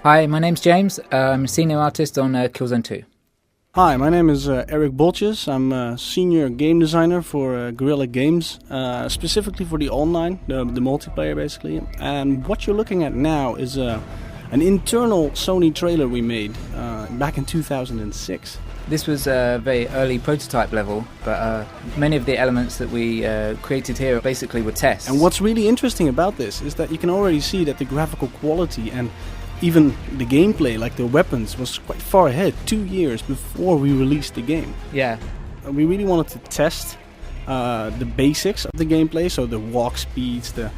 Hi, my name's James. I'm a senior artist on Killzone2. Hi, my name is Eric Boltjes. I'm a senior game designer for Guerrilla Games, specifically for the online, the multiplayer basically. And what you're looking at now is an internal Sony trailer we made back in 2006. This was a very early prototype level, but many of the elements that we created here basically were tests. And what's really interesting about this is that you can already see that the graphical quality and even the gameplay, like the weapons, was quite far ahead, 2 years before we released the game. Yeah. We really wanted to test the basics of the gameplay, so the walk speeds, the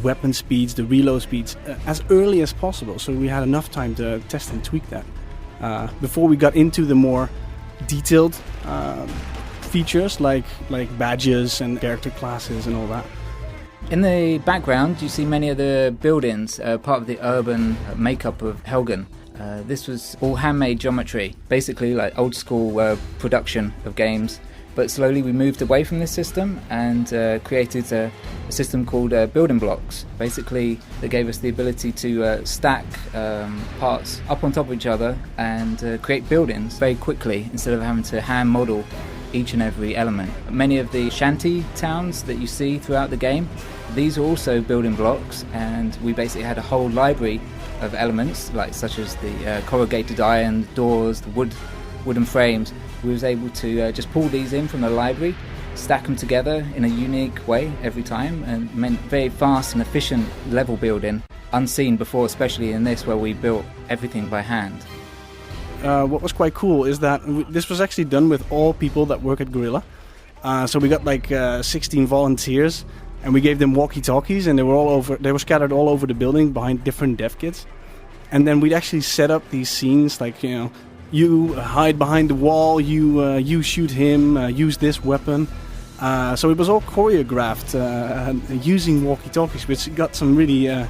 weapon speeds, the reload speeds, as early as possible, so we had enough time to test and tweak that. Before we got into the more detailed features like badges and character classes and all that. In the background you see many of the buildings, part of the urban makeup of Helgen. This was all handmade geometry, basically like old school production of games. But slowly we moved away from this system and created a system called building blocks. Basically, that gave us the ability to stack parts up on top of each other and create buildings very quickly instead of having to hand model each and every element. Many of the shanty towns that you see throughout the game, these are also building blocks, and we basically had a whole library of elements, like such as the corrugated iron doors, the wooden frames. We was able to just pull these in from the library, stack them together in a unique way every time, and meant very fast and efficient level building, unseen before, especially in this where we built everything by hand. What was quite cool is that this was actually done with all people that work at Guerrilla. So we got like 16 volunteers, and we gave them walkie-talkies, and they were scattered all over the building behind different dev kits. And then we'd actually set up these scenes, like, you know, you hide behind the wall, you shoot him, use this weapon. So it was all choreographed using walkie-talkies, which got some really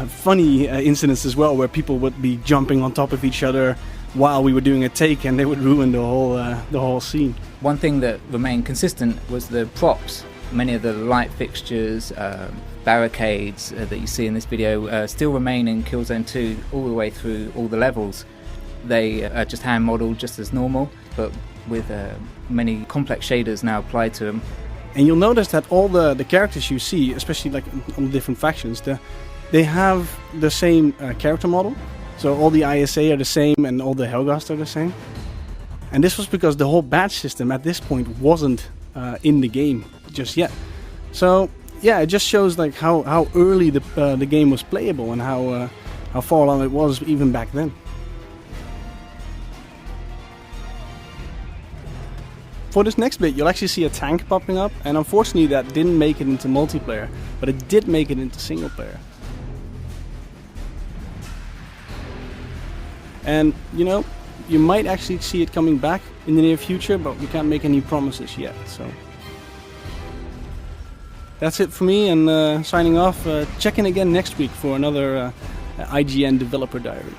funny incidents as well, where people would be jumping on top of each other while we were doing a take, and they would ruin the whole scene. One thing that remained consistent was the props. Many of the light fixtures, barricades that you see in this video still remain in Killzone2 all the way through all the levels. They are just hand modelled just as normal, but with many complex shaders now applied to them. And you'll notice that all the characters you see, especially like on the different factions, they have the same character model. So all the ISA are the same and all the Helghast are the same. And this was because the whole badge system at this point wasn't in the game just yet. So yeah, it just shows like how early the game was playable and how far along it was even back then. For this next bit, you'll actually see a tank popping up, and unfortunately that didn't make it into multiplayer, but it did make it into single player. And, you know, you might actually see it coming back in the near future, but we can't make any promises yet, so. That's it for me, and signing off. Check in again next week for another IGN Developer Diary.